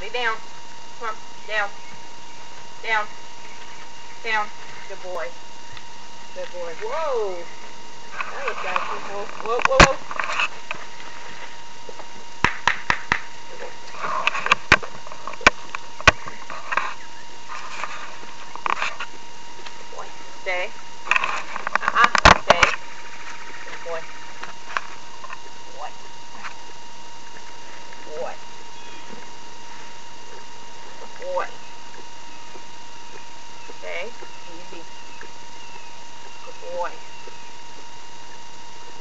Rowdy, down. Come on, down. Down. Down. Good boy. Good boy. Whoa. That was actually cool. Whoa, whoa, whoa. Boy, stay. Stay. Good boy. Boy. Boy. Boy. Stay. Easy. Good boy.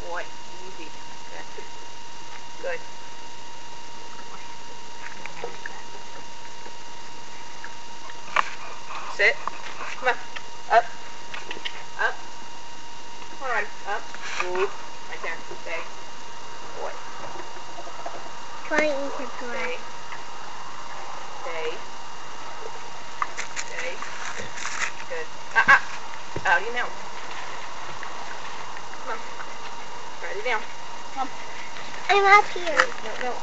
Boy. Easy. Good. Good. Sit. Come on. Up. Up. Come on, Rowdy. Up. Ooh. Right there. Stay. Boy. Trying to play. Stay. Stay. Good. Out of your mouth. Come on. Write it down. Come on. I'm up here. No, no.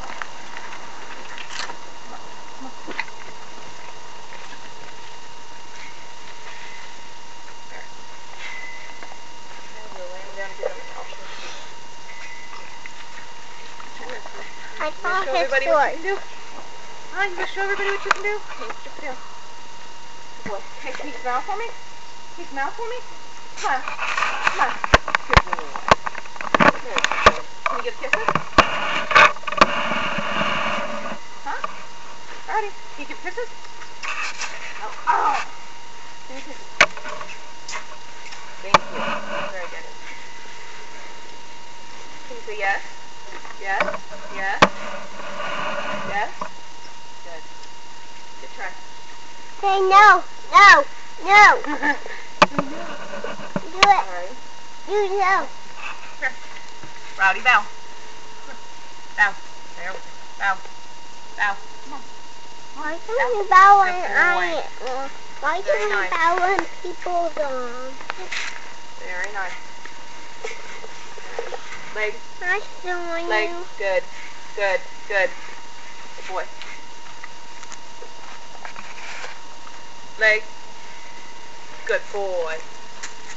I saw show his everybody sword. what you can do. Come on, you gotta show everybody what you can do. Okay, jump it down. Good boy. Hey, can you smile for me? Can you smile for me? Come on. Come on. Good boy. Good boy. Can you give kisses? Huh? Alrighty. Can you give kisses? Oh. Oh. Give me kisses. Thank you. Very good. Can you say yes? Yes? Yes? Yes? Good. Good try. Say no. No. No. Do it. Alright. You no. Here. Rowdy, bow. Bow. There we go. Bow. Bow. Come on. Why don't you bow when Good why Very don't you nice. bow when people don't? Very nice. Leg. I still want Leg. you. Good. Good. Good. Good boy. Leg. Good boy.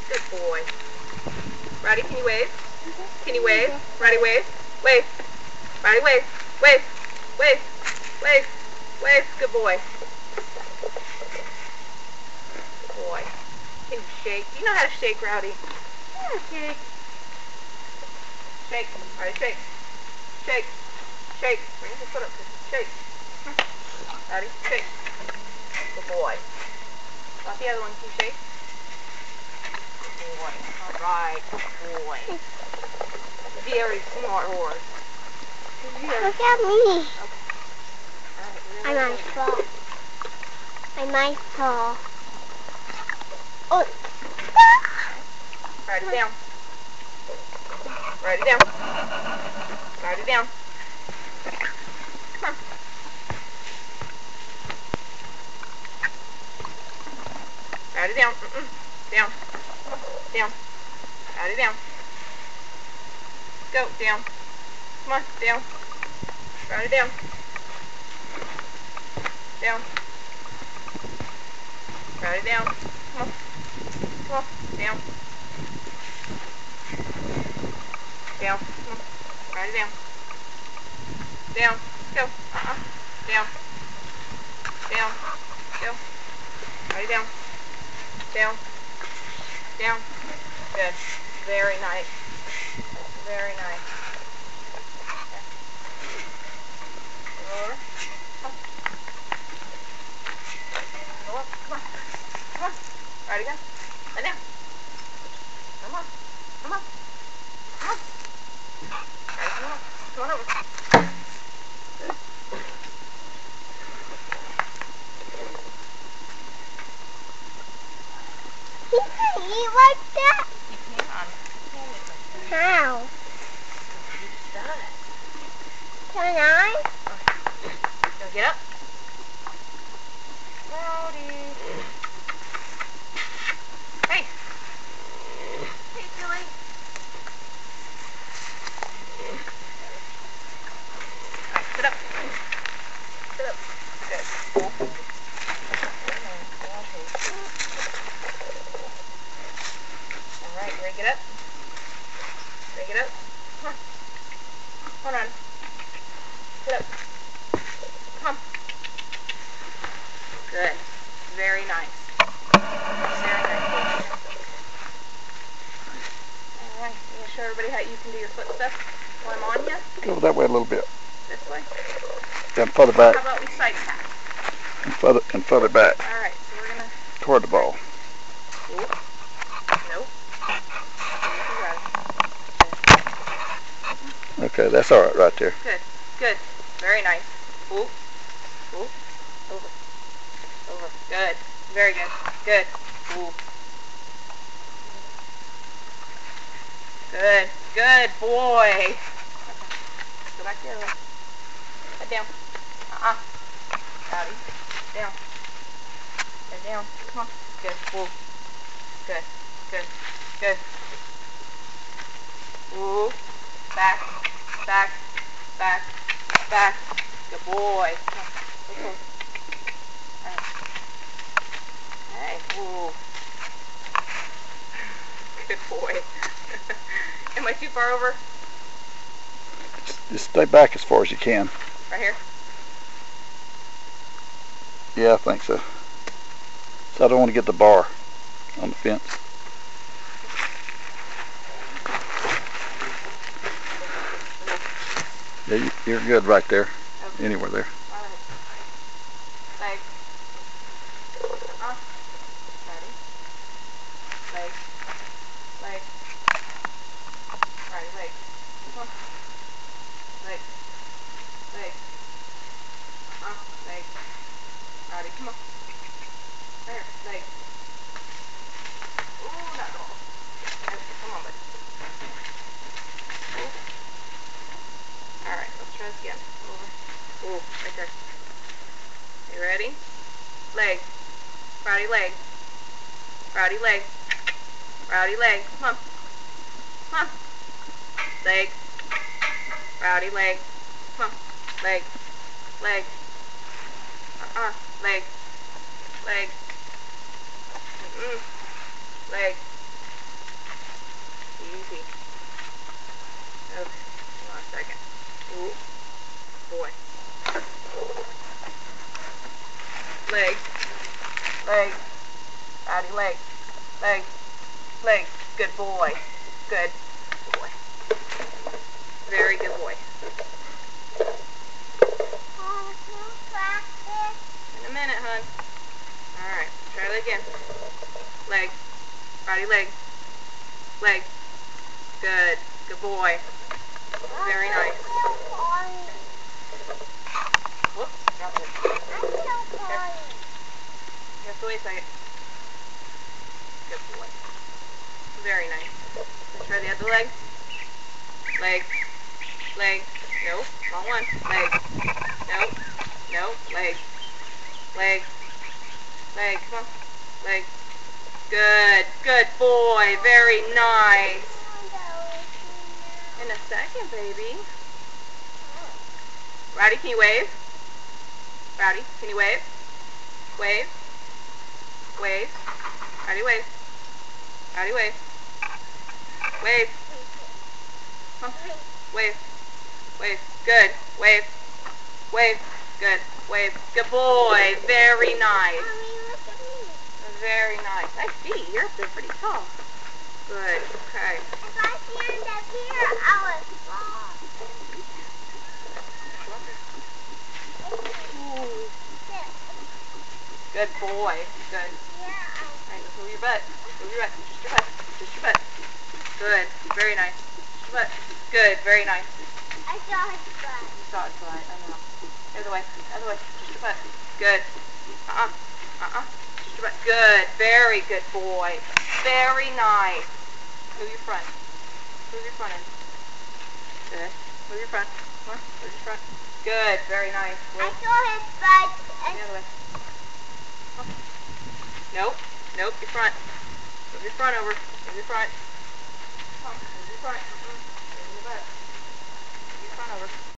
Good boy. Rowdy, can you wave? Can you wave? Rowdy, wave. Wave. Rowdy, wave. Wave. Wave. Wave. Wave. Good boy. Good boy. Can you shake? Do you know how to shake, Rowdy? Yeah, shake. Shake. Rowdy, shake. Shake. Shake. Bring your foot up. Shake. Rowdy, shake. Good boy. Not the other one. Can you shake? Good boy. Alright. Good boy. Very smart horse. Very Look at me. Alright. I'm on fall. I'm on fall. Oh. Write it down. Write it down. Write it down. Come on. Write it down. Down. Down. Write it down. Go. Down. Come on. Down. Write it down. Down. Write it down. Come on. Come on. Down. Down. Come on. Write it down. Down. Go. Down. Down. Go. Write it down. Down. Down. Good. Very nice. Very nice. Over. Go up. Come on. Come on. Right again. And down. Come on. Come on. Come on. Right, come on. Come on over. Good. You can eat like that? You can. How? You just does. Can I? Cool. Alright, ready to get up? Ready to get up? Come on. Hold on. Get up. Come on. Good. Very nice. Very nice. Alright, you gonna show everybody how you can do your foot stuff while I'm on you? Go that way a little bit. This way? And further back. How about we side tap? And further back. Alright, so we're gonna... Toward the ball. Ooh. Nope. Okay, that's alright right there. Good. Good. Very nice. Ooh. Ooh. Over. Over. Good. Very good. Good. Ooh. Good. Good boy. Okay. Go back the other way. Head down. Howdy. Down. Head down. Come on. Good. Ooh. Good. Good. Good. Ooh. Back. Back. Back. Back. Good boy. Come on. Look close. Hey. Ooh. Good boy. Am I too far over? Just stay back as far as you can. Right here? Yeah, I think so. So I don't want to get the bar on the fence. Yeah, you're good right there. Okay. Anywhere there. Alright. Leg. Ready. Leg. Leg. Alright, leg. Come on. Leg. Leg. Leg. Alrighty, come on. There. Leg. Ooh, not all. Come on, bud. Alright, let's try this again. Over. Ooh, right there. You ready? Leg. Rowdy leg. Rowdy leg. Rowdy leg. Come on. Come on. Leg. Rowdy leg. Come on. Leg. Leg. Leg. Leg. Leg. Easy. Okay. Hold on a second. Ooh. Boy. Leg. Leg. Rowdy leg. Leg. Leg. Good boy. Good boy. Very good boy. In a minute, hon. Alright, try that again. Leg. Rowdy leg. Leg. Good. Good boy. Very nice. Whoops, dropped it. You have to wait a second. Good boy. Very nice. Let's try the other leg. Leg. Leg. Nope. Wrong one. Leg. Nope. Nope. Leg. Leg. Leg. Come on. Leg. Good. Good boy. Very nice. In a second, baby. Rowdy, can you wave? Rowdy, can you wave? Wave. Wave. Rowdy, wave. Rowdy, wave. Wave. Come on. Wave. Wave. Good. Wave. Wave. Good. Wave. Good boy. Very nice. Very nice. Nice feet. You're up there pretty tall. Good. Okay. If I stand up here, I would fall. Good boy. Good. Alright, move your butt. Move your butt. Just your butt. Just your butt. Good. Very nice. Just your butt. Good. Very nice. I saw his butt. You saw it, I know. The other way. The other way. Just your butt. Good. Just your butt. Good. Very good boy. Very nice. Move your front. Move your front end. Good. Move your front. Come on. Move your front. Good. Very nice. I saw his butt. The other way. Nope. Nope. Your front. Move your front over. Move your front. Come on. Move your front. Move your butt. Move your front over.